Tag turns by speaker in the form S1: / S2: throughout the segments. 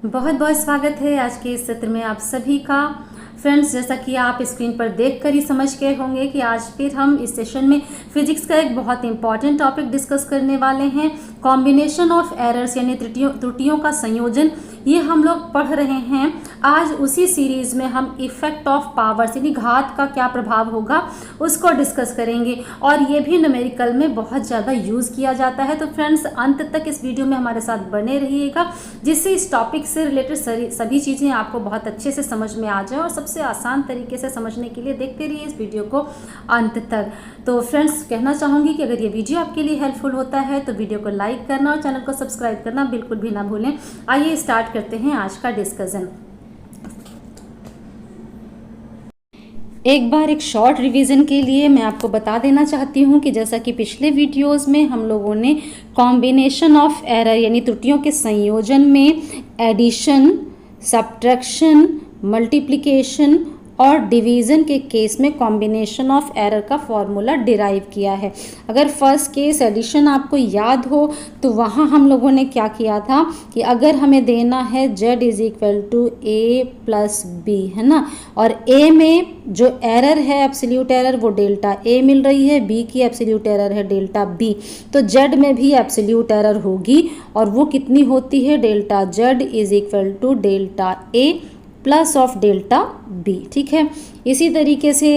S1: बहुत बहुत स्वागत है आज के इस सत्र में आप सभी का। फ्रेंड्स, जैसा कि आप स्क्रीन पर देखकर ही समझ गए होंगे कि आज फिर हम इस सेशन में फिजिक्स का एक बहुत इंपॉर्टेंट टॉपिक डिस्कस करने वाले हैं। कॉम्बिनेशन ऑफ एरर्स यानी त्रुटियों का संयोजन, ये हम लोग पढ़ रहे हैं। आज उसी सीरीज में हम इफेक्ट ऑफ पावर्स यानी घात का क्या प्रभाव होगा उसको डिस्कस करेंगे, और ये भी न्यूमेरिकल में बहुत ज़्यादा यूज़ किया जाता है। तो फ्रेंड्स, अंत तक इस वीडियो में हमारे साथ बने रहिएगा, जिससे इस टॉपिक से रिलेटेड सभी चीज़ें आपको बहुत अच्छे से समझ में आ जाए और सबसे आसान तरीके से समझने के लिए देखते रहिए इस वीडियो को अंत तक। तो फ्रेंड्स, कहना चाहूँगी कि अगर ये वीडियो आपके लिए हेल्पफुल होता है तो वीडियो को लाइक करना और चैनल को सब्सक्राइब करना बिल्कुल भी ना भूलें। आइए स्टार्ट करते हैं आज का डिस्कशन। एक बार एक शॉर्ट रिवीजन के लिए मैं आपको बता देना चाहती हूँ कि जैसा कि पिछले वीडियोस में हम लोगों ने कॉम्बिनेशन ऑफ एरर यानी त्रुटियों के संयोजन में एडिशन, सब्ट्रैक्शन, मल्टीप्लिकेशन और डिवीज़न के केस में कॉम्बिनेशन ऑफ एरर का फॉर्मूला डिराइव किया है। अगर फर्स्ट केस एडिशन आपको याद हो तो वहाँ हम लोगों ने क्या किया था कि अगर हमें देना है z is equal to a plus b, है ना, और a में जो एरर है एब्सोल्यूट एरर वो डेल्टा a मिल रही है, b की एब्सोल्यूट एरर है डेल्टा b, तो z में भी एब्सोल्यूट एरर होगी और वो कितनी होती है, delta z is equal to delta a plus of delta b. ठीक है, इसी तरीके से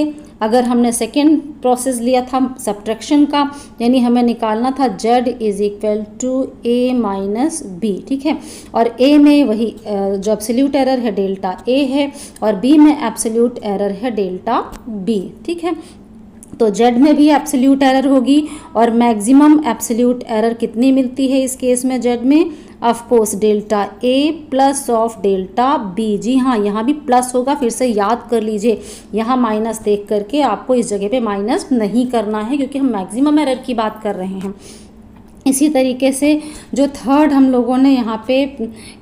S1: अगर हमने सेकेंड प्रोसेस लिया था सब्ट्रैक्शन का, यानी हमें निकालना था z is equal to a minus b. ठीक है, और a में वही जो एब्सोल्यूट एरर है डेल्टा a है और b में एब्सोल्यूट एरर है डेल्टा b। ठीक है, तो z में भी एब्सोल्यूट एरर होगी और मैक्सिमम एब्सोल्यूट एरर कितनी मिलती है इस केस में z में, of course delta a plus of delta b। जी हाँ, यहाँ भी प्लस होगा, फिर से याद कर लीजिए, यहाँ माइनस देख करके आपको इस जगह पे माइनस नहीं करना है क्योंकि हम मैक्सिमम एरर की बात कर रहे हैं। इसी तरीके से जो थर्ड हम लोगों ने यहाँ पे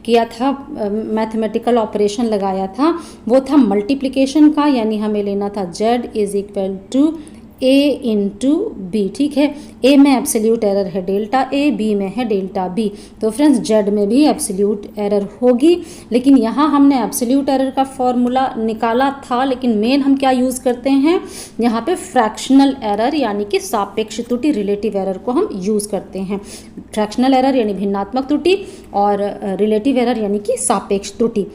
S1: किया था, मैथमेटिकल ऑपरेशन लगाया था, वो था मल्टीप्लिकेशन का, यानी हमें लेना था z is equal to a into b. ठीक है, a में एब्सोल्यूट एरर है डेल्टा a, b में है डेल्टा b, तो फ्रेंड्स z में भी एब्सोल्यूट एरर होगी। लेकिन यहाँ हमने एब्सोल्यूट एरर का फॉर्मूला निकाला था, लेकिन मेन हम क्या यूज़ करते हैं यहाँ पे, फ्रैक्शनल एरर यानी कि सापेक्ष त्रुटि, रिलेटिव एरर को हम यूज़ करते हैं। फ्रैक्शनल एरर यानी भिन्नात्मक त्रुटि और रिलेटिव एरर यानी कि सापेक्ष त्रुटि।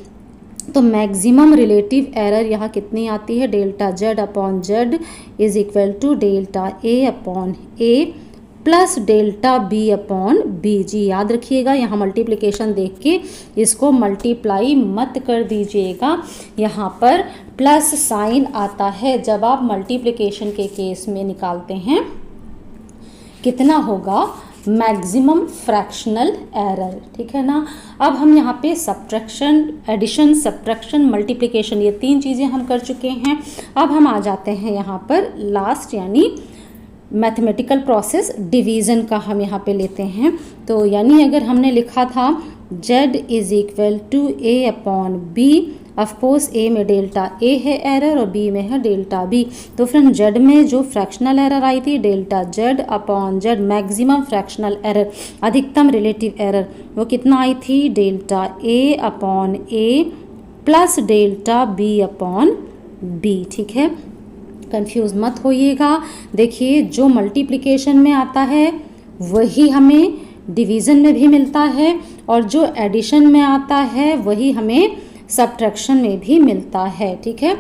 S1: तो मैक्सिमम रिलेटिव एरर यहाँ कितनी आती है, delta z upon z is equal to delta a upon a plus delta b upon b। जी याद रखिएगा, यहाँ मल्टीप्लिकेशन देख के इसको मल्टीप्लाई मत कर दीजिएगा, यहाँ पर प्लस साइन आता है जब आप मल्टीप्लिकेशन के केस में निकालते हैं। कितना होगा, मैक्सिमम फ्रैक्शनल एरर। ठीक है ना, अब हम यहाँ पे सब्ट्रैक्शन, एडिशन, सब्ट्रैक्शन, मल्टीप्लिकेशन, ये तीन चीज़ें हम कर चुके हैं। अब हम आ जाते हैं यहाँ पर लास्ट यानी मैथमेटिकल प्रोसेस डिवीज़न का हम यहाँ पे लेते हैं। तो यानी अगर हमने लिखा था z is equal to a upon b, of course a में डेल्टा a है एरर और b में है डेल्टा b, तो फ्रेंड z में जो फ्रैक्शनल एरर आई थी delta z upon z, maximum fractional error, अधिकतम रिलेटिव एरर, वो कितना आई थी, delta a upon a plus delta b upon b। ठीक है, कंफ्यूज मत होइएगा। देखिए, जो मल्टीप्लिकेशन में आता है वही हमें डिवीज़न में भी मिलता है और जो एडिशन में आता है वही हमें सब्ट्रैक्शन में भी मिलता है। ठीक है,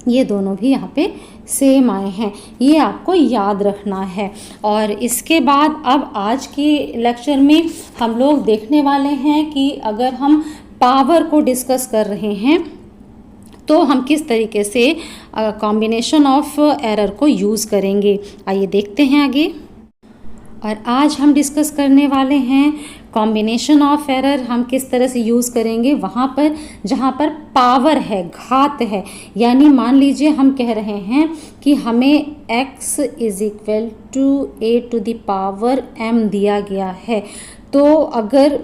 S1: ये दोनों भी यहाँ पे सेम आए हैं, ये आपको याद रखना है। और इसके बाद अब आज के लेक्चर में हम लोग देखने वाले हैं कि अगर हम पावर को डिस्कस कर रहे हैं तो हम किस तरीके से कॉम्बिनेशन ऑफ एरर को यूज़ करेंगे। आइए देखते हैं आगे। और आज हम डिस्कस करने वाले हैं कॉम्बिनेशन ऑफ एरर हम किस तरह से यूज़ करेंगे वहाँ पर जहाँ पर पावर है, घात है। यानी मान लीजिए हम कह रहे हैं कि हमें x is equal to a to the power m दिया गया है, तो अगर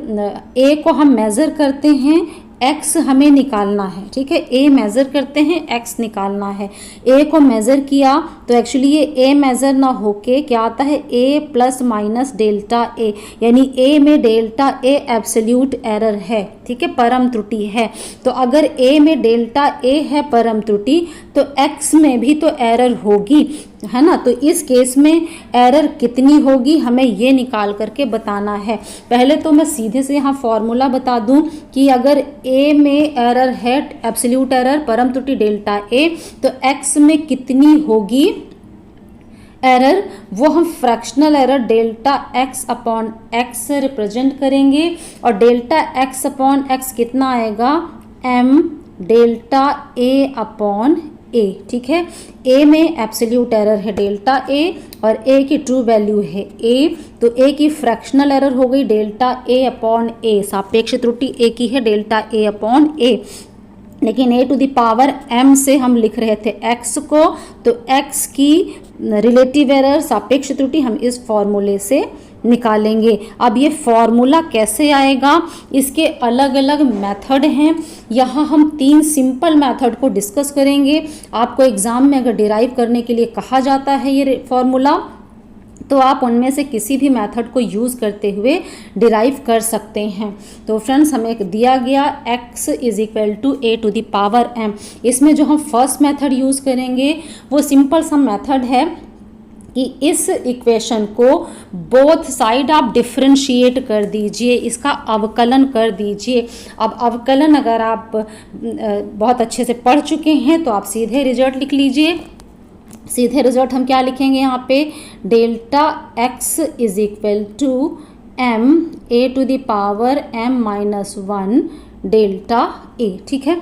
S1: a को हम मेज़र करते हैं x हमें निकालना है, ठीक है। a मेज़र करते हैं, x निकालना है। a को मेज़र किया तो एक्चुअली ये a मेज़र ना होके क्या आता है, a plus minus delta a, यानी a में डेल्टा a एब्सोल्यूट एरर है, ठीक है, परम त्रुटि है। तो अगर a में डेल्टा a है परम त्रुटि, तो x में भी तो एरर होगी, है ना। तो इस केस में एरर कितनी होगी हमें ये निकाल करके बताना है। पहले तो मैं सीधे से यहाँ फॉर्मूला बता दूं कि अगर a में एरर है एब्सोल्यूट एरर परम त्रुटि डेल्टा a, तो x में कितनी होगी एरर, वो हम fractional error delta x upon x से रिप्रेजेंट करेंगे। और डेल्टा x अपॉन x कितना आएगा, m delta a upon a, ठीक है। a में एब्सोल्यूट एरर है डेल्टा a और a की ट्रू वैल्यू है a, तो a की फ्रैक्शनल एरर हो गई डेल्टा a अपॉन a, सापेक्ष त्रुटि a की है डेल्टा a अपॉन a। लेकिन a to the power m से हम लिख रहे थे x को, तो x की रिलेटिव एरर सापेक्ष त्रुटि हम इस फॉर्मूले से निकालेंगे। अब ये फॉर्मूला कैसे आएगा, इसके अलग अलग मेथड हैं। यहाँ हम 3 सिंपल मेथड को डिस्कस करेंगे। आपको एग्जाम में अगर डिराइव करने के लिए कहा जाता है ये फॉर्मूला, तो आप उनमें से किसी भी मेथड को यूज़ करते हुए डिराइव कर सकते हैं। तो फ्रेंड्स हमें एक दिया गया x is equal to a to the power m, इसमें जो हम फर्स्ट मेथड यूज़ करेंगे वो सिंपल सा मेथड है कि इस इक्वेशन को बोथ साइड आप डिफरेंशिएट कर दीजिए, इसका अवकलन कर दीजिए। अब अवकलन अगर आप बहुत अच्छे से पढ़ चुके हैं तो आप सीधे रिजल्ट लिख लीजिए। सीधे रिजल्ट हम क्या लिखेंगे यहाँ पे, delta x is equal to m a to the power m minus 1 delta a, ठीक है।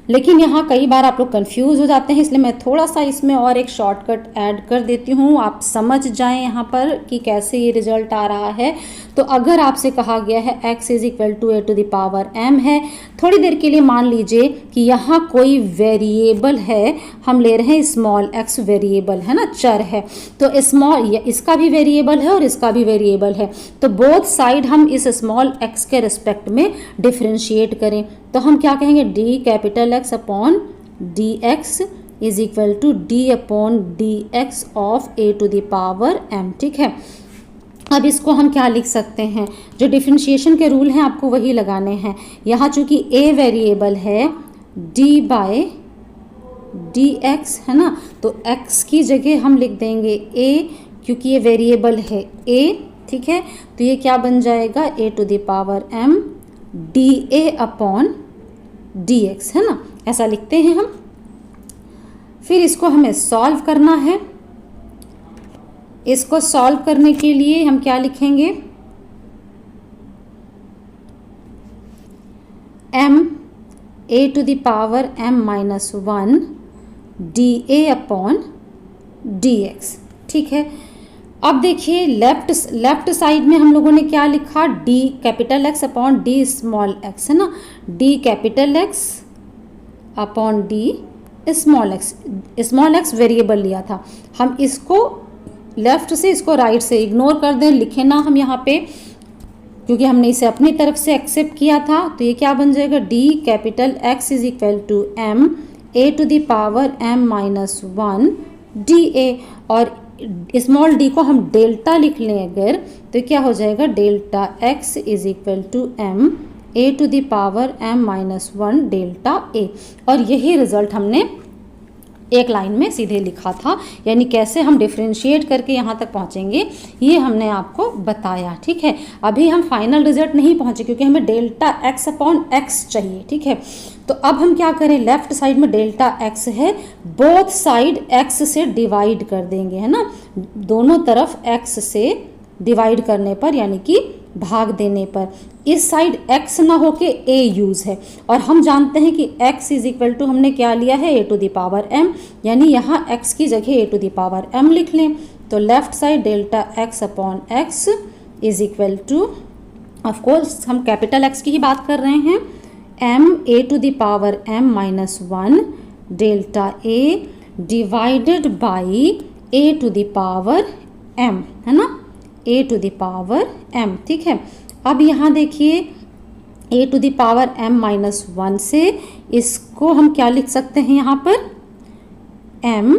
S1: लेकिन यहाँ कई बार आप लोग कंफ्यूज हो जाते हैं, इसलिए मैं थोड़ा सा इसमें और एक शॉर्टकट ऐड कर देती हूँ, आप समझ जाएं यहाँ पर कि कैसे ये रिजल्ट आ रहा है। तो अगर आपसे कहा गया है x is equal to a to the power m है, थोड़ी देर के लिए मान लीजिए कि यहाँ कोई वेरिएबल है, हम ले रहे हैं स्मॉल x वेरिएबल है ना, चर है। तो स्मॉल इसका भी वेरिएबल है और इसका भी वेरिएबल है, तो बोथ साइड हम इस स्मॉल x के रिस्पेक्ट में डिफ्रेंशिएट करें। तो हम क्या कहेंगे, d capital x upon d x is equal to d upon d x of a to the power m, ठीक है। अब इसको हम क्या लिख सकते हैं, जो डिफरेंशिएशन के रूल हैं आपको वही लगाने हैं। यहाँ चूंकि a वेरिएबल है d बाय डी एक्स है ना, तो x की जगह हम लिख देंगे a, क्योंकि ये वेरिएबल है a, ठीक है। तो ये क्या बन जाएगा, a to the power m d a upon d x, है ना, ऐसा लिखते हैं हम। फिर इसको हमें सॉल्व करना है। इसको सॉल्व करने के लिए हम क्या लिखेंगे, m a to the power m minus 1 d a upon d x, ठीक है। अब देखिए लेफ्ट साइड में हम लोगों ने क्या लिखा, d capital x upon d small x, है ना, d capital x upon d small x variable लिया था। हम इसको लेफ्ट से इसको राइट से इग्नोर कर दें, लिखे ना हम यहाँ पे, क्योंकि हमने इसे अपनी तरफ से एक्सेप्ट किया था। तो ये क्या बन जाएगा, d capital x is equal to m a to the power m minus 1 d a, और स्मॉल d को हम डेल्टा लिख लें अगर, तो क्या हो जाएगा, delta x is equal to m a to the power m minus 1 delta a। और यही रिजल्ट हमने एक लाइन में सीधे लिखा था, यानी कैसे हम डिफरेंशिएट करके यहाँ तक पहुँचेंगे ये हमने आपको बताया, ठीक है। अभी हम फाइनल रिजल्ट नहीं पहुँचे क्योंकि हमें डेल्टा x अपॉन x चाहिए, ठीक है। तो अब हम क्या करें, लेफ्ट साइड में डेल्टा x है, बोथ साइड x से डिवाइड कर देंगे, है ना, दोनों तरफ x से डिवाइड करने पर, यानी कि भाग देने पर। इस साइड x ना होके a यूज़ है, और हम जानते हैं कि x इज इक्वल टू हमने क्या लिया है, a to the power m, यानी यहाँ x की जगह a to the power m लिख लें। तो left side delta x upon x is equal to, of course हम कैपिटल x की ही बात कर रहे हैं, m a to the power m minus 1 delta a divided by a to the power m, है ना, a to the power m, ठीक है। अब यहाँ देखिए ए to the power m minus 1 से इसको हम क्या लिख सकते हैं यहाँ पर, m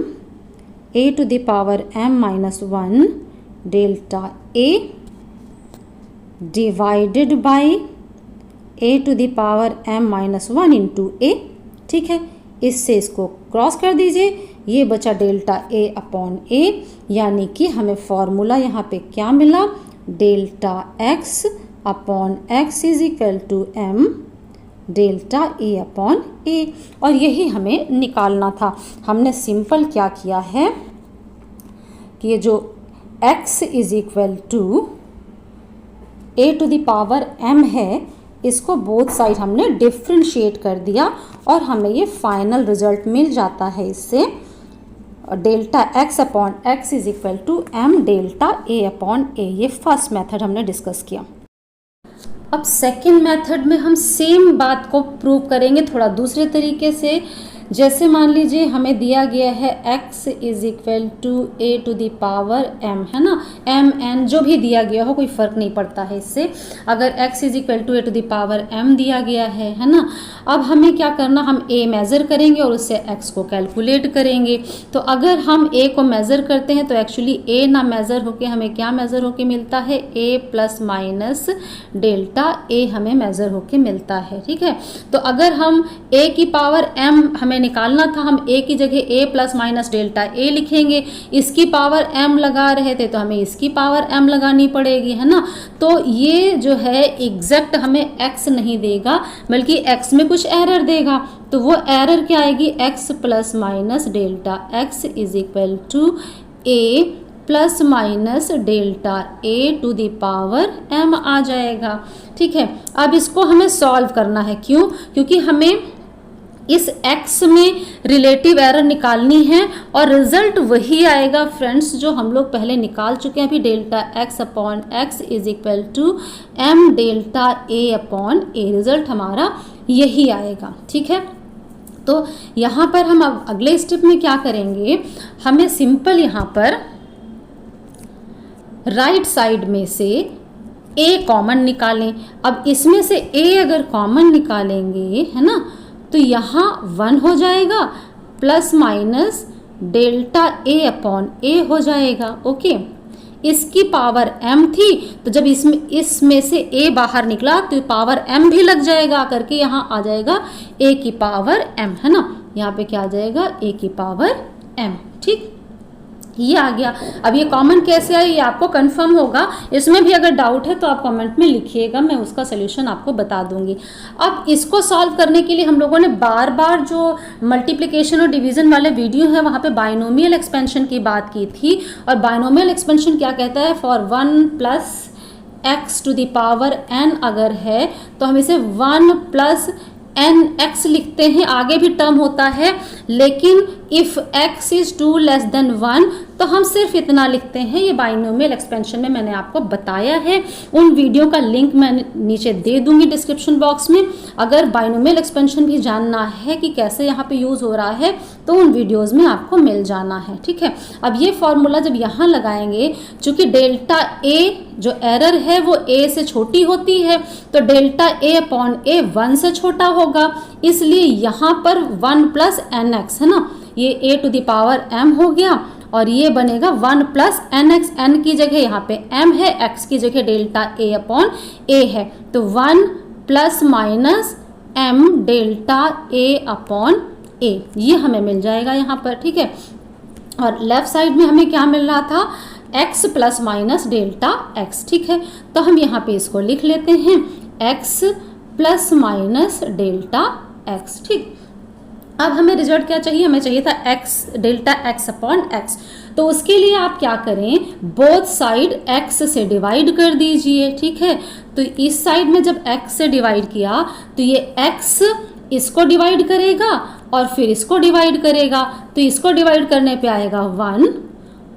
S1: a to the power m minus 1 delta a divided by a to the power m minus 1 into a। ठीक है, इससे इसको क्रॉस कर दीजिए, ये बचा डेल्टा a अपॉन a, यानी कि हमें फॉर्मूला यहाँ पे क्या मिला, delta x upon x is equal to m delta a upon a। और यही हमें निकालना था। हमने सिंपल क्या किया है कि ये जो x is equal to a to the power m है, इसको बोथ साइड हमने डिफ्रेंशिएट कर दिया और हमें ये फाइनल रिजल्ट मिल जाता है इससे, delta x upon x is equal to m delta a upon a। ये फर्स्ट मेथड हमने डिस्कस किया। अब सेकेंड मेथड में हम सेम बात को प्रूव करेंगे थोड़ा दूसरे तरीके से। जैसे मान लीजिए हमें दिया गया है x is equal to a to the power m, है ना, m n जो भी दिया गया हो कोई फ़र्क नहीं पड़ता है इससे। अगर x is equal to a to the power m दिया गया है ना। अब हमें क्या करना, हम a मेज़र करेंगे और उससे x को कैलकुलेट करेंगे। तो अगर हम a को मेज़र करते हैं तो एक्चुअली a ना मेज़र होके हमें क्या मेज़र होके मिलता है, a plus minus delta a हमें मेज़र होके मिलता है। ठीक है, तो अगर हम a की पावर m हमें निकालना था, हम a की जगह a plus minus delta a लिखेंगे। इसकी पावर m लगा रहे थे तो हमें इसकी पावर m लगानी पड़ेगी, है ना। तो ये जो है एग्जैक्ट हमें x नहीं देगा बल्कि x में कुछ एरर देगा। तो वो एरर क्या आएगी, x plus minus delta x is equal to a plus minus delta a to the power m आ जाएगा। ठीक है, अब इसको हमें सॉल्व करना है। क्यों? क्योंकि हमें इस x में रिलेटिव एरर निकालनी है और रिजल्ट वही आएगा फ्रेंड्स जो हम लोग पहले निकाल चुके हैं अभी, delta x upon x is equal to m delta a upon a। Result हमारा यही आएगा। ठीक है, तो यहाँ पर हम अब अगले स्टेप में क्या करेंगे, हमें सिंपल यहाँ पर राइट साइड में से a कॉमन निकालें। अब इसमें से a अगर कॉमन निकालेंगे, है ना, तो यहाँ 1 हो जाएगा plus minus delta a upon a हो जाएगा। ओके, इसकी पावर m थी तो जब इसमें से a बाहर निकला तो पावर m भी लग जाएगा करके यहाँ आ जाएगा a की पावर m, है ना। यहाँ पे क्या आ जाएगा, a की पावर m। ठीक, ये आ गया। अब ये कॉमन कैसे आया ये आपको कंफर्म होगा। इसमें भी अगर डाउट है तो आप कमेंट में लिखिएगा, मैं उसका सोल्यूशन आपको बता दूंगी। अब इसको सॉल्व करने के लिए हम लोगों ने बार बार जो मल्टीप्लिकेशन और डिवीजन वाले वीडियो है वहाँ पे बाइनोमियल एक्सपेंशन की बात की थी। और बाइनोमियल एक्सपेंशन क्या कहता है, for 1 plus x to the power n अगर है तो हम इसे 1 प्लस एन एक्स लिखते हैं, आगे भी टर्म होता है। लेकिन if x is 2 less than 1 तो हम सिर्फ इतना लिखते हैं। ये बाइनोमियल एक्सपेंशन में मैंने आपको बताया है, उन वीडियो का लिंक मैं नीचे दे दूंगी डिस्क्रिप्शन बॉक्स में। अगर बाइनोमियल एक्सपेंशन भी जानना है कि कैसे यहाँ पे यूज हो रहा है तो उन वीडियोस में आपको मिल जाना है। ठीक है, अब ये फॉर्मूला जब यहाँ लगाएंगे, चूंकि डेल्टा a जो एरर है वो a से छोटी होती है तो डेल्टा a अपॉन a 1 से छोटा होगा, इसलिए यहाँ पर 1 प्लस एन एक्स, है ना, ये a to the power m हो गया और ये बनेगा 1 प्लस एन एक्स। एन की जगह यहाँ पे m है, x की जगह डेल्टा a अपॉन a है, तो 1 plus minus m delta a upon a, ये हमें मिल जाएगा यहाँ पर। ठीक है, और लेफ्ट साइड में हमें क्या मिल रहा था, x plus minus delta x। ठीक है, तो हम यहाँ पे इसको लिख लेते हैं x plus minus delta x। ठीक, अब हमें रिजल्ट क्या चाहिए, हमें चाहिए था x delta x upon x। तो उसके लिए आप क्या करें, बोथ साइड x से डिवाइड कर दीजिए। ठीक है, तो इस साइड में जब x से डिवाइड किया तो ये x इसको डिवाइड करेगा और फिर इसको डिवाइड करेगा, तो इसको डिवाइड करने पे आएगा 1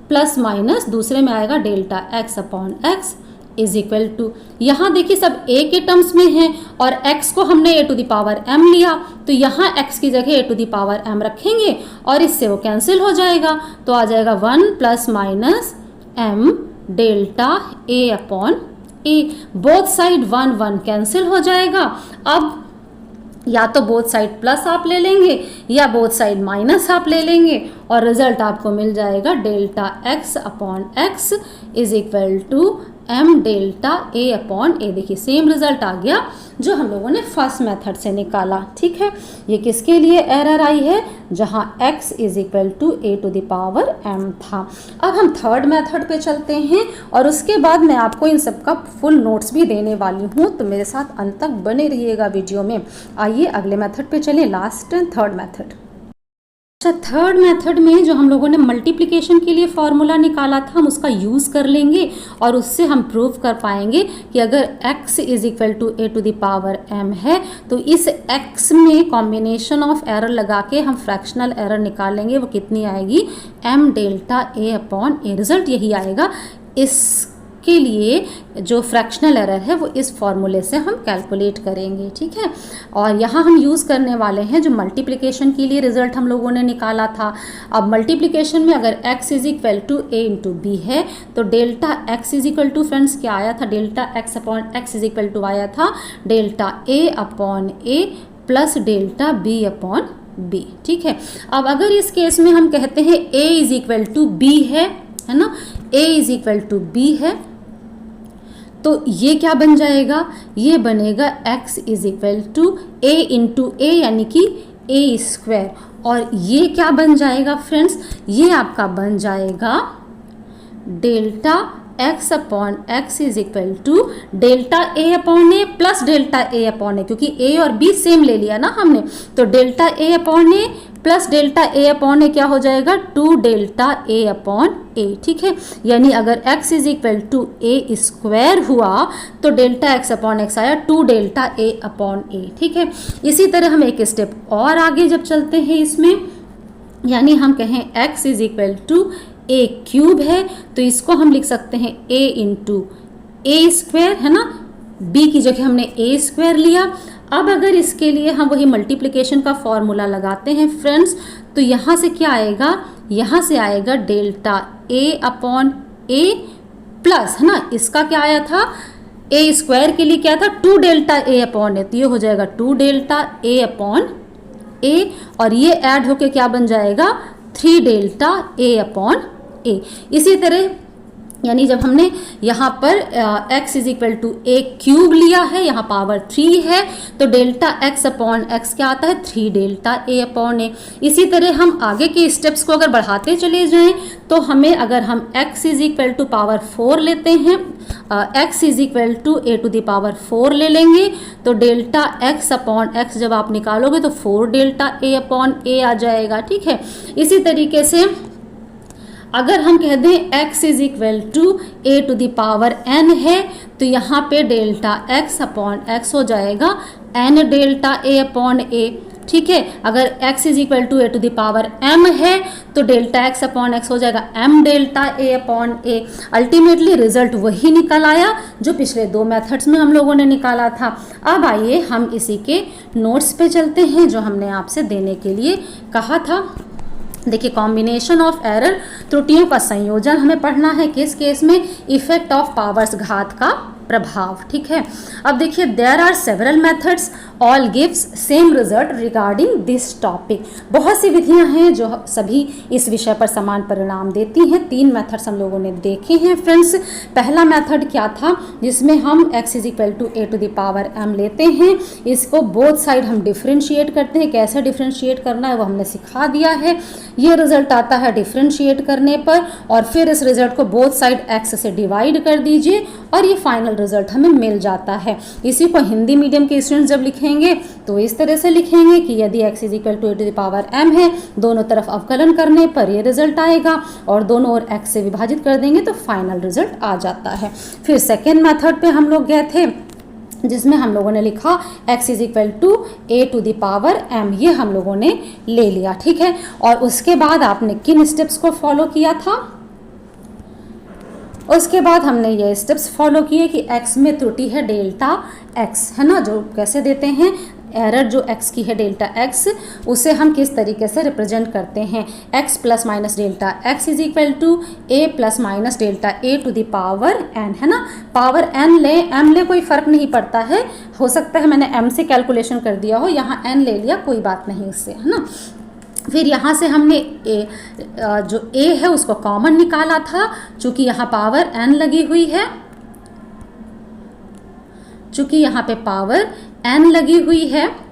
S1: प्लस माइनस दूसरे में आएगा delta x upon x is equal to, यहाँ देखिए सब a के टर्म्स में है और x को हमने a to the power m लिया, तो यहाँ x की जगह a to the power m रखेंगे और इससे वो कैंसिल हो जाएगा, तो आ जाएगा 1 plus minus m delta a upon A. Both side 1 1 cancel हो जाएगा। अब या तो बोथ साइड प्लस आप ले लेंगे या बोथ साइड माइनस आप ले लेंगे और रिजल्ट आपको मिल जाएगा delta x upon x is equal to M delta A upon A. देखिए सेम रिजल्ट आ गया जो हम लोगों ने फर्स्ट मेथड से निकाला। ठीक है, ये किसके लिए एरर आई है, जहां x is equal to a to the power m था। अब हम थर्ड मेथड पे चलते हैं और उसके बाद मैं आपको इन सब का फुल नोट्स भी देने वाली हूँ, तो मेरे साथ अंत तक बने रहिएगा वीडियो में। आइए अगले मेथड पे चलें, लास्ट थर्ड मेथड। अच्छा, थर्ड मेथड में जो हम लोगों ने मल्टीप्लिकेशन के लिए फॉर्मूला निकाला था हम उसका यूज़ कर लेंगे और उससे हम प्रूव कर पाएंगे कि अगर x is equal to a to the power m है तो इस x में कॉम्बिनेशन ऑफ एरर लगा के हम फ्रैक्शनल एरर निकालेंगे, वो कितनी आएगी, m delta a upon A. Result यही आएगा। इसके लिए जो फ्रैक्शनल एरर है वो इस फॉर्मूले से हम कैलकुलेट करेंगे। ठीक है, और यहाँ हम यूज़ करने वाले हैं जो मल्टीप्लिकेशन के लिए रिजल्ट हम लोगों ने निकाला था। अब मल्टीप्लिकेशन में अगर x is equal to a into b है तो delta x is equal to, friends क्या आया था, delta x upon x is equal to आया था delta a upon a plus delta b upon b। ठीक है, अब अगर इस केस में हम कहते हैं a is equal to b है ना, a is equal to b है, तो ये क्या बन जाएगा, ये बनेगा x is equal to a into A यानी कि a स्क्वायर। और ये क्या बन जाएगा फ्रेंड्स, ये आपका बन जाएगा delta x upon x is equal to delta a upon A plus delta a upon A, क्योंकि a और b सेम ले लिया ना हमने, तो delta a upon A plus delta a upon A क्या हो जाएगा, 2 डेल्टा a अपॉन ए। ठीक है, यानी अगर x is equal to a square हुआ तो डेल्टा x अपॉन एक्स आया 2 डेल्टा a अपॉन ए। ठीक है, इसी तरह हम एक स्टेप और आगे जब चलते हैं इसमें, यानी हम कहें x is equal to a cube है तो इसको हम लिख सकते हैं a इंटू ए स्क्वायर, है ना, b की जगह हमने a स्क्वायर लिया। अब अगर इसके लिए हम वही मल्टीप्लिकेशन का फॉर्मूला लगाते हैं फ्रेंड्स, तो यहाँ से क्या आएगा, यहाँ से आएगा delta a upon A plus, है ना, इसका क्या आया था, a स्क्वायर के लिए क्या था, 2 डेल्टा a अपॉन ए, तो ये हो जाएगा 2 डेल्टा a अपॉन ए और ये ऐड होके क्या बन जाएगा, 3 डेल्टा a अपॉन ए। इसी तरह यानी जब हमने यहाँ पर x is equal to a cube लिया है, यहाँ पावर 3 है, तो डेल्टा x अपॉन एक्स क्या आता है, 3 डेल्टा a अपॉन ए। इसी तरह हम आगे के स्टेप्स को अगर बढ़ाते चले जाएं तो हमें, अगर हम x is equal to power 4 लेते हैं, x is equal to a to the power 4 ले लेंगे तो डेल्टा x अपॉन एक्स जब आप निकालोगे तो 4 डेल्टा a अपॉन ए आ जाएगा। ठीक है, इसी तरीके से अगर हम कह दें x is equal to a to the power n है तो यहाँ पे डेल्टा x अपॉन एक्स हो जाएगा n delta a upon a। ठीक है, अगर x is equal to a to the power m है तो डेल्टा x अपॉन एक्स हो जाएगा m delta a upon a। Ultimately result वही निकल आया जो पिछले 2 मेथड्स में हम लोगों ने निकाला था। अब आइए हम इसी के नोट्स पे चलते हैं जो हमने आपसे देने के लिए कहा था। देखिए, कॉम्बिनेशन ऑफ एरर, त्रुटियों का संयोजन हमें पढ़ना है, किस केस में, इफेक्ट ऑफ पावर्स, घात का प्रभाव। ठीक है, अब देखिए, there are several methods all gives same result regarding this topic. बहुत सी विधियां हैं जो सभी इस विषय पर समान परिणाम देती हैं। 3 मेथड्स हम लोगों ने देखे हैं फ्रेंड्स। पहला मेथड क्या था, जिसमें हम x is equal to a to the power m लेते हैं, इसको बोथ साइड हम डिफ्रेंशिएट करते हैं। कैसे डिफ्रेंशिएट करना है वो हमने सिखा दिया है। ये रिजल्ट आता है डिफ्रेंशिएट करने पर और फिर इस रिजल्ट को बोथ साइड x से डिवाइड कर दीजिए और ये फाइनल रिजल्ट हमें मिल जाता है। इसी को हिंदी मीडियम के स्टूडेंट्स जब लिखेंगे तो इस तरह से लिखेंगे कि यदि x is equal to a to the power m है, दोनों तरफ अवकलन करने पर ये रिजल्ट आएगा और दोनों ओर x से विभाजित कर देंगे तो फाइनल रिजल्ट आ जाता है। फिर सेकेंड मेथड पे हम लोग गए थे जिसमें हम लोगों ने लिखा x is equal to a to the power m, ये हम लोगों ने ले लिया। ठीक है, और उसके बाद आपने किन स्टेप्स को फॉलो किया था, उसके बाद हमने ये स्टेप्स फॉलो किए कि x में त्रुटि है डेल्टा x, है ना, जो कैसे देते हैं, एरर जो x की है डेल्टा x, उसे हम किस तरीके से रिप्रेजेंट करते हैं, x plus minus delta x is equal to a plus minus delta a to the power n, है ना। पावर n ले, m ले, कोई फ़र्क नहीं पड़ता है, हो सकता है मैंने m से कैलकुलेशन कर दिया हो, यहाँ n ले लिया, कोई बात नहीं उससे, है ना। फिर यहाँ से हमने जो a है उसको कॉमन निकाला था, चूँकि यहाँ पावर n लगी हुई है, चूँकि यहाँ पे पावर n लगी हुई है,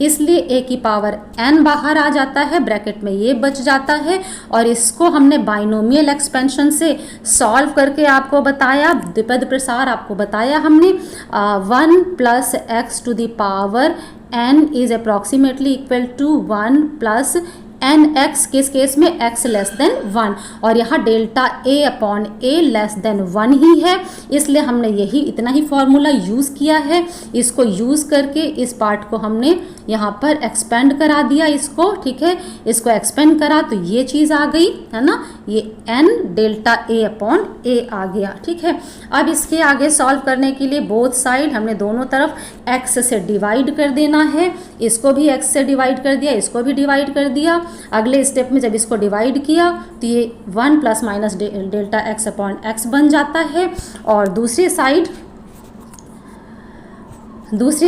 S1: इसलिए a की पावर n बाहर आ जाता है, ब्रैकेट में ये बच जाता है। और इसको हमने बाइनोमियल एक्सपेंशन से सॉल्व करके आपको बताया, द्विपद प्रसार आपको बताया हमने। 1 plus x to the power n is approximately equal to 1 plus n x, किस केस में x लेस देन 1, और यहाँ delta a upon a less than 1 ही है, इसलिए हमने यही इतना ही फॉर्मूला यूज़ किया है। इसको यूज़ करके इस पार्ट को हमने यहाँ पर एक्सपेंड करा दिया इसको, ठीक है, इसको एक्सपेंड करा तो ये चीज़ आ गई, है ना, ये n delta a upon a आ गया, ठीक है। अब इसके आगे सॉल्व करने के लिए बोथ साइड हमने दोनों तरफ x से डिवाइड कर देना है, इसको भी x से डिवाइड कर दिया, इसको भी डिवाइड कर दिया। अगले स्टेप में जब इसको डिवाइड किया तो ये 1 plus minus delta x upon x बन जाता है। और दूसरी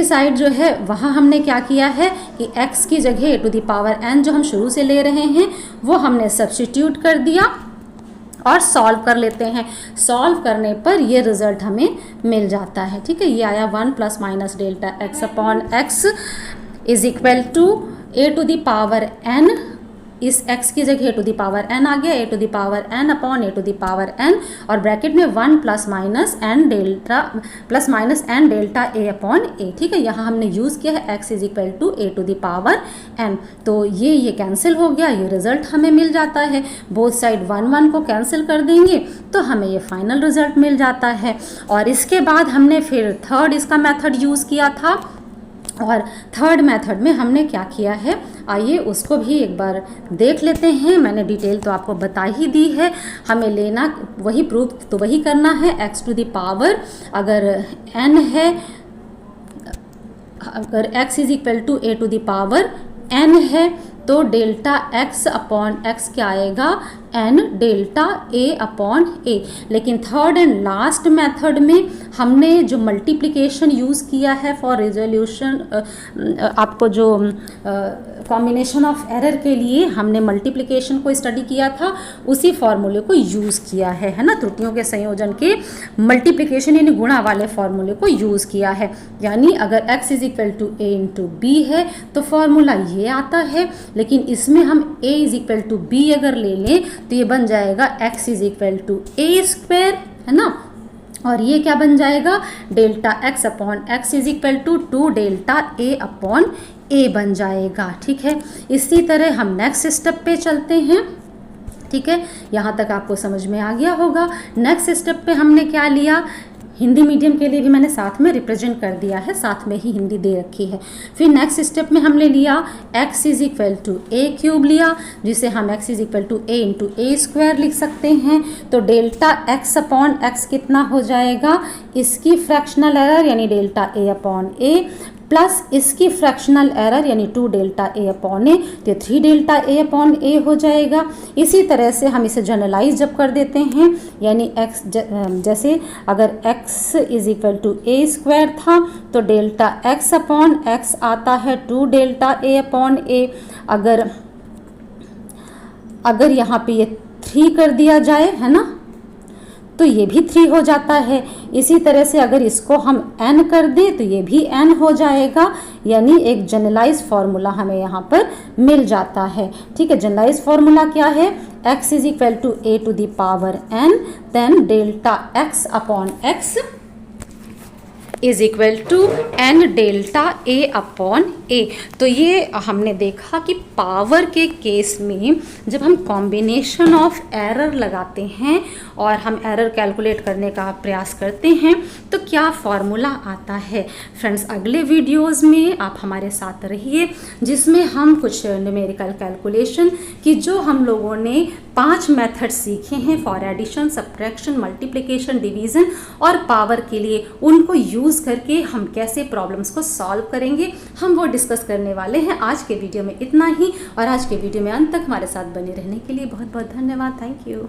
S1: साइड जो है वहाँ हमने क्या किया है कि x की जगह टू द पावर n जो हम शुरू से ले रहे हैं वो हमने सब्स्टिट्यूट कर दिया और सॉल्व कर लेते हैं। सॉल्व करने पर ये रिजल्ट हमें मिल जाता है, ठीक है। ये आया 1 plus minus delta x upon x is equal to a to the power n, इस x की जगह a to the power n आ गया, a to the power n upon a to the power n, और bracket में 1 plus minus n delta a upon a, ठीक है। यहाँ हमने यूज़ किया है x is equal to a to the power n, तो ये कैंसिल हो गया, ये रिजल्ट हमें मिल जाता है। बोथ साइड 1 1 को कैंसिल कर देंगे तो हमें ये फाइनल रिजल्ट मिल जाता है। और इसके बाद हमने फिर थर्ड इसका मेथड यूज़ किया था, और थर्ड मेथड में हमने क्या किया है आइए उसको भी एक बार देख लेते हैं। मैंने डिटेल तो आपको बता ही दी है, हमें लेना वही प्रूफ तो वही करना है। x टू द पावर अगर n है, अगर x is equal to a to the power n है तो डेल्टा x अपॉन x क्या आएगा, n delta a upon a। लेकिन थर्ड एंड लास्ट मेथड में हमने जो मल्टीप्लिकेशन यूज़ किया है फॉर रिजोल्यूशन, आपको जो कॉम्बिनेशन ऑफ एरर के लिए हमने मल्टीप्लिकेशन को स्टडी किया था, उसी फॉर्मूले को यूज़ किया है ना। त्रुटियों के संयोजन के मल्टीप्लिकेशन यानी गुणा वाले फॉर्मूले को यूज़ किया है। यानी अगर x is equal to a into b है तो फॉर्मूला ये आता है, लेकिन इसमें हम a is equal to b अगर ले लें तो ये बन जाएगा x is equal to a square, है ना। और ये क्या बन जाएगा, delta x upon x is equal to 2 delta a upon a बन जाएगा, ठीक है। इसी तरह हम नेक्स्ट स्टेप पे चलते हैं, ठीक है। यहाँ तक आपको समझ में आ गया होगा। नेक्स्ट स्टेप पे हमने क्या लिया, हिंदी मीडियम के लिए भी मैंने साथ में रिप्रेजेंट कर दिया है, साथ में ही हिंदी दे रखी है। फिर नेक्स्ट स्टेप में हमने लिया x is equal to a cube लिया, जिसे हम x is equal to a into a square लिख सकते हैं। तो डेल्टा x अपॉन x कितना हो जाएगा, इसकी फ्रैक्शनल एरर यानी delta a upon a plus इसकी फ्रैक्शनल एरर यानी 2 डेल्टा a अपॉन a, तो 3 डेल्टा a अपॉन a हो जाएगा। इसी तरह से हम इसे जनरलाइज जब कर देते हैं, यानी x जैसे अगर x is equal to a square था तो डेल्टा x अपॉन x आता है 2 डेल्टा a अपॉन a। अगर यहाँ पे ये 3 कर दिया जाए, है ना, तो ये भी 3 हो जाता है। इसी तरह से अगर इसको हम n कर दें तो ये भी n हो जाएगा, यानी एक जनरलाइज फार्मूला हमें यहाँ पर मिल जाता है, ठीक है। जनरलाइज फार्मूला क्या है, x is equal to a to the power n then delta x upon x is equal to n delta a upon a। तो ये हमने देखा कि पावर के केस में जब हम कॉम्बिनेशन ऑफ एरर लगाते हैं और हम एरर कैलकुलेट करने का प्रयास करते हैं तो क्या फार्मूला आता है। फ्रेंड्स, अगले वीडियोस में आप हमारे साथ रहिए, जिसमें हम कुछ न्यूमेरिकल कैलकुलेशन की जो हम लोगों ने 5 मेथड सीखे हैं for addition, subtraction, multiplication, division और पावर के लिए, उनको यूज़ यूज़ करके हम कैसे प्रॉब्लम्स को सॉल्व करेंगे, हम वो डिस्कस करने वाले हैं। आज के वीडियो में इतना ही, और आज के वीडियो में अंत तक हमारे साथ बने रहने के लिए बहुत बहुत धन्यवाद। Thank you.